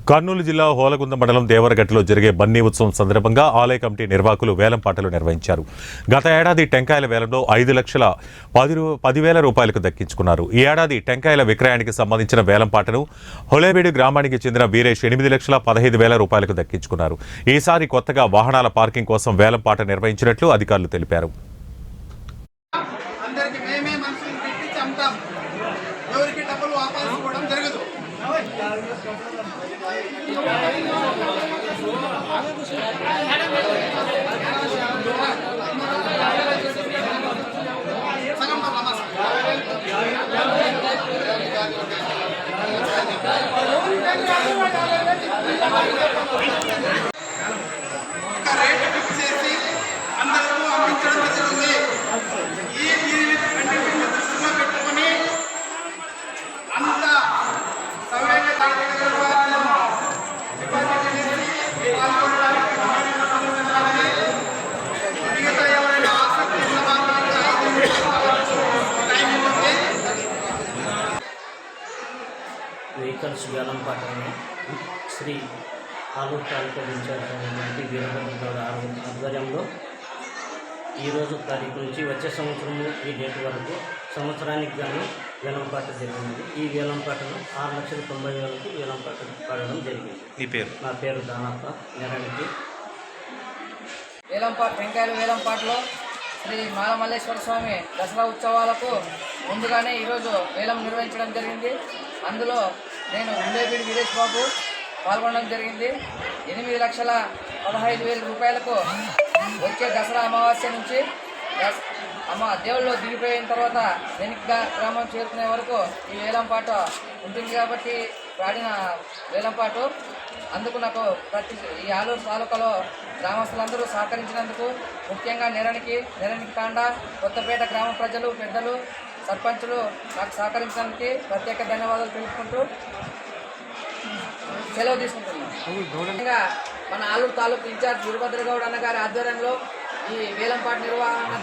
కర్నూలు జిల్లా హోలగుంద మండలం దేవరగట్టులో జరిగే బన్నీ ఉత్సవం సందర్భంగా ఆలయ కమిటీ నిర్వాహకులు వేలం పాటలు నిర్వహించారు. గత ఏడాది టెంకాయల వేలంలో 5,10,000 రూపాయలకు దక్కించుకున్నారు. ఈ ఏడాది టెంకాయల విక్రయానికి సంబంధించిన వేలం పాటను హొలేబీడు గ్రామానికి చెందిన వీరేష్ 8,15,000 రూపాయలకు దక్కించుకున్నారు. ఈసారి కొత్తగా వాహనాల పార్కింగ్ కోసం వేలం పాట నిర్వహించినట్లు అధికారులు తెలిపారు. వెహికల్స్ వేలం పాటలను శ్రీ ఆలూరు తాలూకా ఇన్ఛార్జ్ వీరభద్రగౌడ ఆధ్వర్యంలో ఈరోజు తారీఖు నుంచి వచ్చే సంవత్సరము ఈ డేట్ వరకు సంవత్సరానికి గాను వేలం పాట జరిగింది. ఈ వేలం పాటను 6,90,000కు వేలం పాట పాడడం జరిగింది. మీ పేరు? నా పేరు దానప్ప. నెరనికి టెంకాయల వేలం పాటలో శ్రీ మాలమల్లేశ్వర స్వామి దసరా ఉత్సవాలకు ముందుగానే ఈరోజు వేలం నిర్వహించడం జరిగింది. అందులో నేను హొలేబీడు వీరేష్ బాబు పాల్గొనడం జరిగింది. 8,15,000 రూపాయలకు వచ్చే దసరా అమావాస్య నుంచి దేవుళ్ళు దిగిపోయిన తర్వాత వెనుకగా గ్రామం చేరుకునే వరకు ఈ వేలం పాట ఉంటుంది కాబట్టి పాడిన వేలం పాట. అందుకు నాకు ఈ ఆలూరు తాలూకాలో గ్రామస్తులందరూ సహకరించినందుకు, ముఖ్యంగా నెరణికి తాండా కొత్తపేట గ్రామ ప్రజలు, పెద్దలు, సర్పంచులు నాకు సహకరించడానికి ప్రత్యేక ధన్యవాదాలు తెలుపుకుంటూ సెలవు తీసుకుంటున్నాను. మన ఆలూరు తాలూకు ఇన్ఛార్జ్ వీరభద్రగౌడ అన్నగారి ఆధ్వర్యంలో ఈ వేలంపాట నిర్వహణ